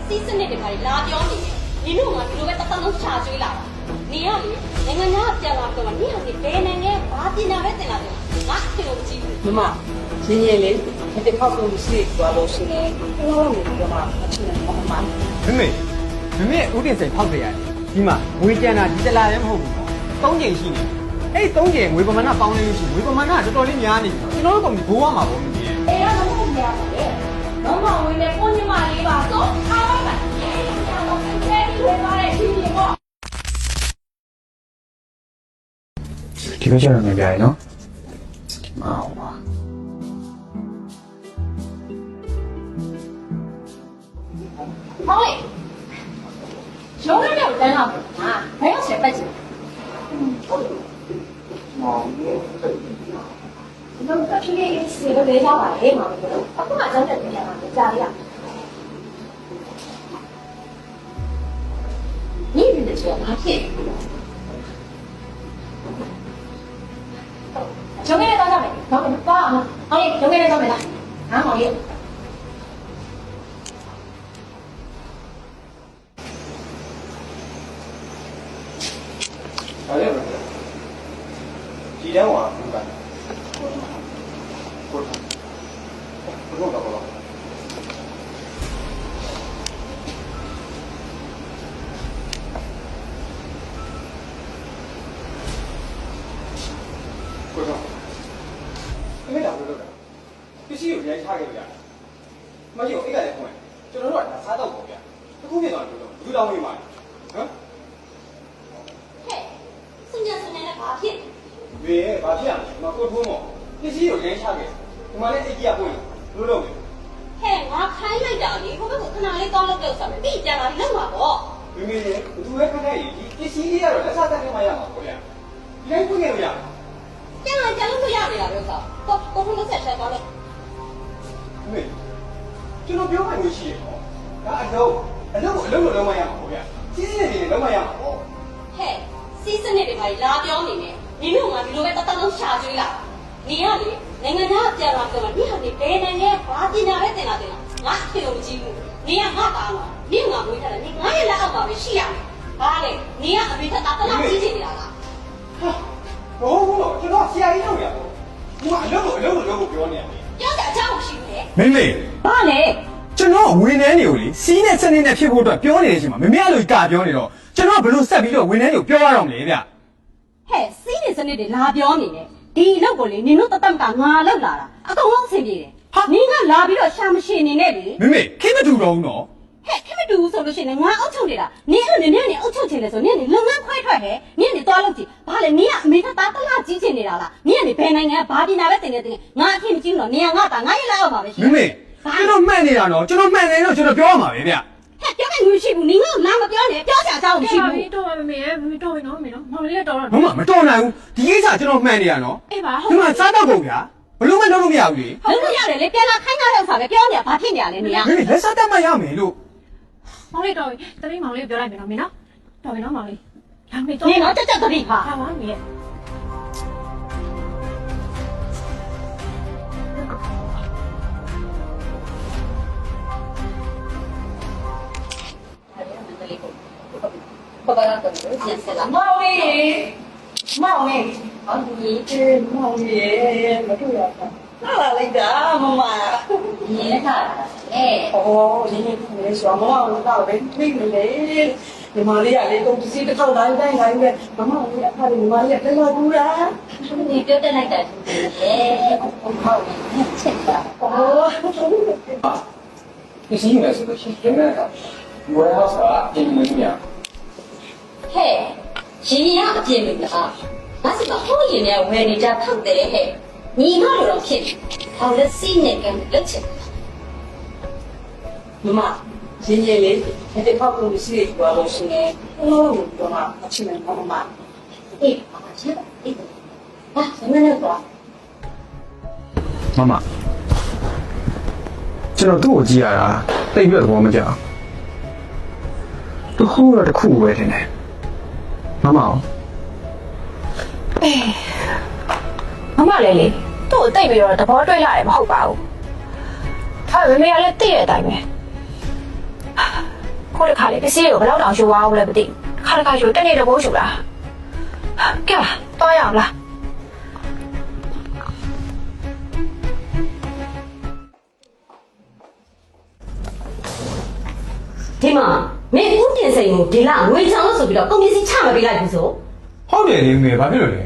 စီးစနစ်တွေပါလာပြောနေတယ်နင်တို့ကဒီလိုပဲတသက်လုံးရှာကျွေးလာတာနေရလေနိုင်ငံသားပြန်လာတော့နင်ဟာဒီဘယ်နိုင်ငံဘာပညာပဲတင်လာတယ်ငါခင်လို့မကြည့်ဘူးမမရင်းရင်လေဒီခောက်ကိုမရှိသွားလို့ရှိရင်ဘယ်လိုလုပ်နေကြမှာအချင်းနဲ့မမမေဦးတင်စိန်ဖောက်ကြရတယ်ဒီမှာငွေကြံတာဒီတလားလည်းမဟုတ်ဘူး၃ချိန်ရှိနေအဲ့၃ချိန်ငွေပမာဏပေါင်းနေလို့ရှိရင်ငွေပမာဏတော်တော်လေးများနေပြီကျွန်တော်တို့ကောင်ဒီဘိုးရမှာပေါ့မင်းကြီးအေးရတော့မရပါနဲ့တော့မဝင်နဲ့ကိုညီမလေးပါဆိုအားလိုက်ပါအေးရတော့ဆဲပြီးဝင်သွားတဲ့ဒီနေ့ပေါ့ဒီလိုကျတော့နေပြရနော်ဒီမှာဟောပါဟောလေရုံးရတဲ့တန်းတော့ဟာဘယ်ရောက်ဆက်ပတ်ချင်တော့တချို့ရေးစီလို့လေးထားပါလေမှာအခုမှကျောင်းတက်ပြန်လာတယ်ကြားရ你认得这马屁？交给你到上面，交给你到啊，好嘞，交给你上面来，拿好嘞。好嘞，几点晚？明白。不用了，不用。ကိုတော့အမေတော်ဘယ်လိုလုပ်လဲပစ္စည်းကိုရိုင်းချခဲ့ကြတယ်မကြီးကိုအိတ်ကလည်းဖွင့်ကျွန်တော်တို့ကစားတော့ပေါ့ဗျာအခုဖြစ်သွားတယ်ဘူးတောင်းမိမှာဟမ်ဟဲ့စင်ကြစနေနဲ့ဘာဖြစ်ဘေးဘာဖြစ်ရလဲမကိုထုံးတော့ပစ္စည်းကိုရိုင်းချခဲ့ဒီမှာလည်းအိတ်ကြီးကဖွင့်ဘယ်လိုလုပ်လဲဟဲ့ငါခိုင်းလိုက်တာလေဟိုဘက်ကခဏလေးတောင်းလို့တော့ဆိုမယ်ပြီးကြလာလောက်မှာပေါ့မိမိလေဘသူပဲခက်ခဲရင်ဒီပစ္စည်းလေးကတော့လက်စားတက်နေမှရမှာပေါ့ဗျာဒီတိုင်းဖွင့်နေလို့ရမှာပြန်လာကြလို့ရနေတာပဲဆိုတော့ကိုထုံးလက်ဆက်ချက်သွားလို့မေကျွန်တော်ပြောမှလို့ရှိရတော့ဒါအလုံးလို့လုံးမရမှာပေါ့ဗျာစီးစင်းနေလုံးမရမှာပေါ့ဟဲ့စီးစနစ်တွေပါလာပြောနေတယ်နင်တို့ကဒီလိုပဲတသက်လုံးရှာကျွေးလာနေရလေနိုင်ငံသားပြန်လာတော့နင်ဟာဒီဘယ်နိုင်ငံဘာပညာပဲတင်လာတယ်ငါခင်လို့မကြည့်ဘူးနင်ကငါသားလားနင်ကငါမွေးထားတယ်နင်ငါရဲ့လက်အောက်မှာပဲရှိရမယ်ဘာလဲနင်ကအမေထက်တာတလားကြီးချင်နေတာလားဟာဘိုးဘုတော့ကျွန်တော်ဆရာကြီးလုပ်ရတော့ဒီမှာအလုပ်လို့ပြောနေရတယ်ပြောတဲ့အကြောင်းရှိဘူးလေမင်းမေဘာလဲကျွန်တော်ဝန်ထမ်းတွေကိုလေစီးနဲ့စနစ်နဲ့ဖြစ်ဖို့အတွက်ပြောနေတဲ့အချိန်မှာမမေအဲ့လိုကပြောနေတော့ကျွန်တော်ဘယ်လိုဆက်ပြီးတော့ဝန်ထမ်းတွေကိုပြောရအောင်လဲဗျဟဲ့စီးနေစနစ်တွေလာပြောနေတယ်ဒီလောက်ကိုလေနင်တို့တတ်ကငါလောက်လာတာအကုန်လုံးအဆင်ပြေတယ်နင်ကလာပြီးတော့ရှာမရှိနေနဲ့လေမမေခင်းမတူတော့ဘူးနော်ဟဲ့ခင်မတူဘူးဆိုလို့ရှိရင်ငါအောက်ချုပ်နေတာနင်အဲ့လိုနင်အုပ်ချုပ်ချင်တယ်ဆိုနင်လုပ်ငန်းခွဲထွက်ဟဲ့နင်သွားလို့ကြည့်ဘာလဲနင်ကအမေကသားတလားကြီးချင်နေတာလားနင်ကဘယ်နိုင်ငံဘာပညာပဲတင်နေတယ်ငါအဖြစ်မကြည့်တော့နင်ကငါသားငါရဲ့လောက်အောင်ပါပဲရှိမမေကျွန်တော်မှန်နေတာနော်ကျွန်တော်မှန်တယ်တော့ကျွန်တော်ပြောရမှာပဲဗျဟဲ့ပြောမယ်မရှိဘူးနင်ကလာမပြောနဲ့ပြောချင်အကြောင်းမရှိဘူးတော်ပါမမေမမေတော်ပြီနော်မေနော်မောင်လေးတော်တော့မတော်နိုင်ဘူးဒီကိစ္စကျွန်တော်မှန်နေရနော်အေးပါဟုတ်ဒီမှာစားတော့ကုန်ဗျာဘလို့မလုပ်လို့မရဘူးလေလုပ်လို့ရတယ်လေပြန်လာခိုင်းတာတော့ဆာပဲပြောနေတာဘာဖြစ်နေရလဲနင်ကမမေလက်စားတတ်မှရမယ်လို့မောင်လေးတော်ပြီတတိမောင်လေးပြောလိုက်မယ်နော်မေနော်တော်ပြီနော်မောင်လေးလာမေတော်နင်တော့တက်တတိပါဟာပါမေ爸爸那个见识了，毛嘞，好你这毛嘞，没重要的，哪来的妈妈？你看，哎，哦，你你说妈妈到底没嘞？你妈哩啊，你都是个头大来的，妈妈哩啊，他的妈哩在哪住啦？你表弟来的，哎，我靠，你欠的。哦，你是应该是个新人的，我要啥？你们怎么样？嘿，新人的见面的啊，那是个好人呢，为你家讨的嘿，你哪有人骗？讨了新人跟人钱。妈妈，今年嘞，你这考公是多少岁呢？我多嘛，我去年妈妈。哎，妈妈知道，哎，啊，什么那个？妈妈，ကျွန်တော်သူ့ကိုကြည့်ရတာတိတ်ပြတ်သဘောမကျသူဟိုးရတဲ့ခုပဲထင်တယ်မမအောင်အေးမမလေးလေသူ့ကိုတိတ်ပြီးတော့သဘောတွေ့လာတယ်မဟုတ်ပါဘူးဒါပေမဲ့မေကလည်းသိရတဲ့အတိုင်းပဲ ခုတစ်ခါလေပစ္စည်းကိုဘယ်တော့တောင်ယူသွားအောင်လဲမသိဘူးခါတစ်ခါယူတက်နေတော့ဘိုးယူတာကဲပါတော့ရအောင်လား ဒီမှာမင်းဦးတင်စိန်ကိုဒီလငွေချောင်းလို့ဆိုပြီးတော့ကုန်ပစ္စည်းချမပေးလိုက်ဘူးဆို ဟုတ်တယ်လေမေဘာဖြစ်လို့လဲ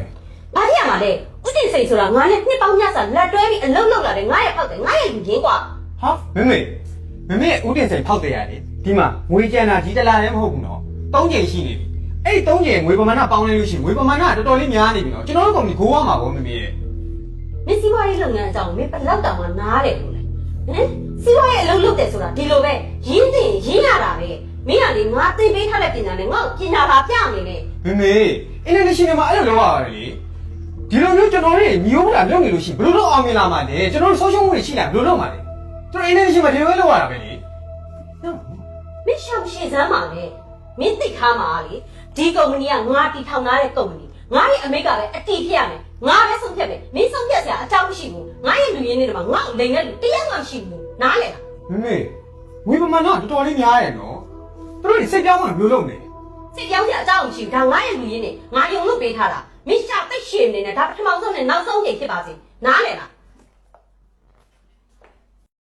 ဘာဖြစ်ရမှာလဲဦးတင်စိန်ဆိုတာငါနဲ့နှစ်ပေါင်းများစွာလက်တွဲပြီးအလုပ်လုပ်လာတယ်ငါရဲ့ဖောက်တယ်ငါရဲ့လူရင်းกว่า ဟာမေဦးတင်စိန်ဖောက်တယ်ရတယ်ဒီမှာငွေကျန်တာဒီတလားလည်းမဟုတ်ဘူးနော်၃ချိန်ရှိနေပြီအဲ့၃ချိန်ငွေပမာဏပေါင်းလဲလို့ရှိရင်ငွေပမာဏကတော်တော်လေးများနေပြီနော်ကျွန်တော်တို့ကောင်ဒီကိုးရမှာပေါ့မေရဲ့ မင်းစီးပွားရေးလုပ်ငန်းအကြောင်းမင်းဘယ်လောက်တောင်မှနားတယ်လို့လဲဟမ်စီးပွားရေးအလုပ်လုပ်တယ်ဆိုတာဒီလိုပဲရင်းသိရင်ရင်းရတာပဲမင်းကလေငါသင်ပေးထားတဲ့ပညာနဲ့ငါ့ကိုပညာသာပြနေတယ် မေအင်တာနက်ရှင်နယ်မှာအဲ့လိုလုပ်ရပါတယ်လေဒီလိုမျိုးကျွန်တော်တို့ညီဟုတ်တာလုပ်နေလို့ရှိရင်ဘယ်လိုလုပ်အောင်မြင်လာမှာလဲကျွန်တော်တို့ဆုံးရှုံးမှုတွေရှိလာဘယ်လိုလုပ်မှာလဲကျွန်တော်အင်တာနက်ရှင်မှာဒီလိုပဲလုပ်ရတာပဲလေ မင်းရှောင်ရှည်စမ်းပါလေမင်းသိထားမှာလေဒီကုမ္ပဏီကငါတီထောင်ထားတဲ့ကုမ္ပဏီငါရဲ့အမိတ်ကလည်းအတီးဖြစ်ရမယ်ငါပဲဆုံးဖြတ်မယ်မင်းဆုံးဖြတ်စရာအကြောင်းမရှိဘူးငါရဲ့လူရင်းနေတယ်မှာငါ့ကိုလိန်တဲ့လူတရားမှမရှိဘူးနားလေလား မေငွေပမာဏတော်တော်လေးများရဲ့နော်သူတို့စိတ်ပြောင်းမှဘယ်လိုလုပ်နေ စစ်ကြောင်းစရာအကြောင်းမရှိဘူးဒါငါရဲ့လူရင်းနေငါယုံလို့ပေးထားတာမင်းရှာသိရှည်နေတယ်ဒါပထမဆုံးနဲ့နောက်ဆုံးချိန်ဖြစ်ပါစေနားလေလား